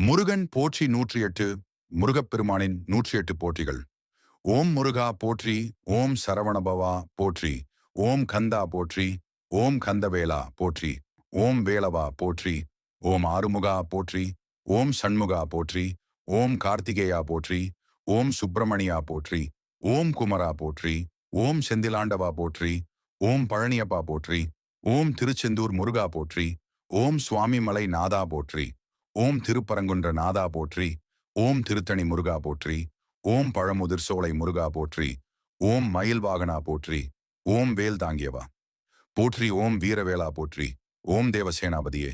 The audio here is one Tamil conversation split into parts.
முருகன் போற்றி 108 முருகப்பெருமானின் 108 போற்றிகள். ஓம் முருகா போற்றி, ஓம் சரவணபவா போற்றி, ஓம் கந்தா போற்றி, ஓம் கந்தவேலா போற்றி, ஓம் வேலவா போற்றி, ஓம் ஆறுமுகா போற்றி, ஓம் சண்முகா போற்றி, ஓம் கார்த்திகேயா போற்றி, ஓம் சுப்பிரமணியா போற்றி, ஓம் குமரா போற்றி, ஓம் செந்திலாண்டவா போற்றி, ஓம் பழனியப்பா போற்றி, ஓம் திருச்செந்தூர் முருகா போற்றி, ஓம் சுவாமிமலை நாதா போற்றி, ஓம் திருப்பரங்குன்ற நாதா போற்றி, ஓம் திருத்தணி முருகா போற்றி, ஓம் பழமுதிர் சோலை முருகா போற்றி, ஓம் மயில் வாகனா போற்றி, ஓம் வேல் தாங்கியவா போற்றி, ஓம் வீரவேளா போற்றி, ஓம் தேவசேனாபதியே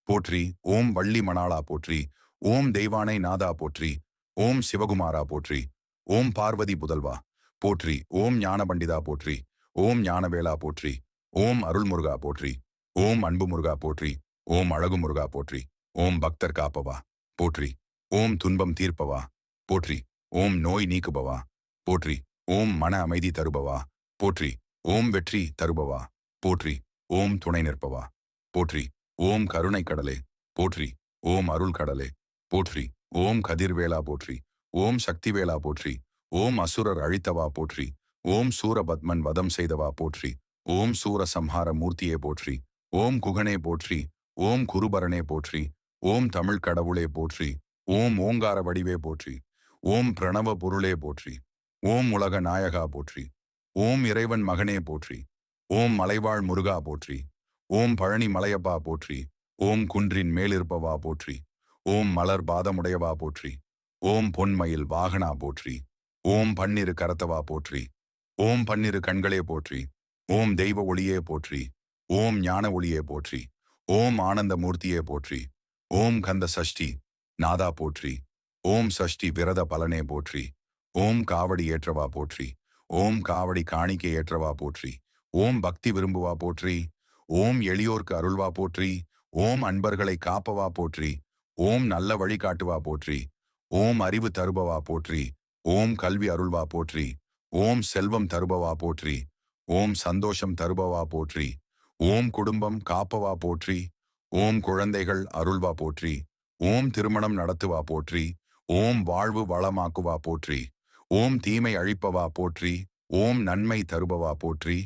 போற்றி, ஓம் வள்ளி மணாளா போற்றி, ஓம் தெய்வானை நாதா போற்றி, ஓம் சிவகுமாரா போற்றி, ஓம் பார்வதி புதல்வா போற்றி, ஓம் ஞான பண்டிதா போற்றி, ஓம் ஞானவேளா போற்றி, ஓம் அருள் முருகா போற்றி, ஓம் அன்பு முருகா போற்றி, ஓம் அழகு முருகா போற்றி, ஓம் பக்தர் காப்பவா போற்றி, ஓம் துன்பம் தீர்ப்பவா போற்றி, ஓம் நோய் நீக்குபவா போற்றி, ஓம் மன அமைதி தருபவா போற்றி, ஓம் வெற்றி தருபவா போற்றி, ஓம் துணை நிற்பவா போற்றி, ஓம் கருணை கடலே போற்றி, ஓம் அருள் கடலே போற்றி, ஓம் கதிர்வேளா போற்றி, ஓம் சக்திவேளா போற்றி, ஓம் அசுரர் அழித்தவா போற்றி, ஓம் சூரபத்மன் வதம் செய்தவா போற்றி, ஓம் சூர சம்ஹார மூர்த்தியே போற்றி, ஓம் குகனே போற்றி, ஓம் குருபரனே போற்றி, ஓம் தமிழ் கடவுளே போற்றி, ஓம் ஓங்கார வடிவே போற்றி, ஓம் பிரணவ பொருளே போற்றி, ஓம் உலக நாயகா போற்றி, ஓம் இறைவன் மகனே போற்றி, ஓம் மலைவாழ் முருகா போற்றி, ஓம் பழனி மலையப்பா போற்றி, ஓம் குன்றின் மேலிருப்பவா போற்றி, ஓம் மலர் பாதமுடையவா போற்றி, ஓம் பொன்மயில் வாகனா போற்றி, ஓம் பன்னிரு கரத்தவா போற்றி, ஓம் பன்னிரு கண்களே போற்றி, ஓம் தெய்வ ஒளியே போற்றி, ஓம் ஞான ஒளியே போற்றி, ஓம் ஆனந்த மூர்த்தியே போற்றி, ஓம் கந்த சஷ்டி நாதா போற்றி, ஓம் சஷ்டி விரத பலனே போற்றி, ஓம் காவடி ஏற்றவா போற்றி, ஓம் காவடி காணிக்கை ஏற்றவா போற்றி, ஓம் பக்தி விரும்புவா போற்றி, ஓம் எளியோர்க்கு அருள்வா போற்றி, ஓம் அன்பர்களை காப்பவா போற்றி, ஓம் நல்ல வழி காட்டுவா போற்றி, ஓம் அறிவு தருபவா போற்றி, ஓம் கல்வி அருள்வா போற்றி, ஓம் செல்வம் தருபவா போற்றி, ஓம் சந்தோஷம் தருபவா போற்றி, ஓம் குடும்பம் காப்பவா போற்றி, ஓம் குழந்தைகள் அருள்வா போற்றி, ஓம் திருமணம் நடத்துவா போற்றி, ஓம் வாழ்வு வளமாக்குவா போற்றி, ஓம் தீமை அழிப்பவா போற்றி, ஓம் நன்மை தருபவா போற்றி,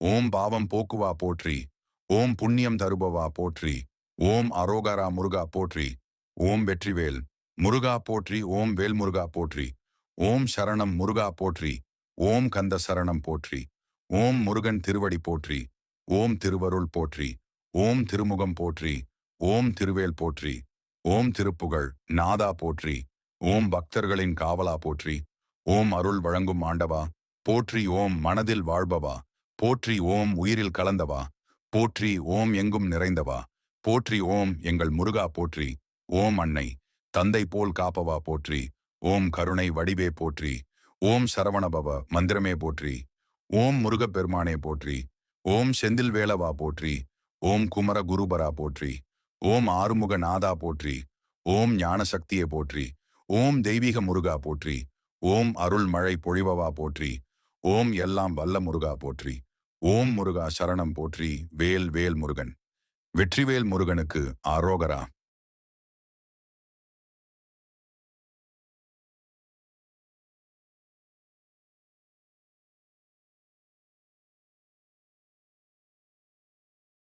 ஓம் பாவம் போக்குவா போற்றி, ஓம் புண்ணியம் தருபவா போற்றி, ஓம் அரோகரா முருகா போற்றி, ஓம் வெற்றிவேல் முருகா போற்றி, ஓம் வேல் முருகா போற்றி, ஓம் சரணம் முருகா போற்றி, ஓம் கந்த சரணம் போற்றி, ஓம் முருகன் திருவடி போற்றி, ஓம் திருவருள் போற்றி, ஓம் திருமுகம் போற்றி, ஓம் திருவேல் போற்றி, ஓம் திருப்புகழ் நாதா போற்றி, ஓம் பக்தர்களின் காவலா போற்றி, ஓம் அருள் வழங்கும் ஆண்டவா போற்றி, ஓம் மனதில் வாழ்பவா போற்றி, ஓம் உயிரில் கலந்தவா போற்றி, ஓம் எங்கும் நிறைந்தவா போற்றி, ஓம் எங்கள் முருகா போற்றி, ஓம் அன்னை தந்தை போல் காப்பவா போற்றி, ஓம் கருணை வடிவே போற்றி, ஓம் சரவணபவ மந்திரமே போற்றி, ஓம் முருகப்பெருமானே போற்றி, ஓம் செந்தில் வேலவா போற்றி, ஓம் குமர குருபரா போற்றி, ஓம் ஆறுமுக நாதா போற்றி, ஓம் ஞான சக்தியை போற்றி, ஓம் தெய்வீக முருகா போற்றி, ஓம் அருள் மழை பொழிவவா போற்றி, ஓம் எல்லாம் வல்ல முருகா போற்றி, ஓம் முருகா சரணம் போற்றி, வேல் வேல் முருகன் வெற்றிவேல் முருகனுக்கு ஆரோகரா.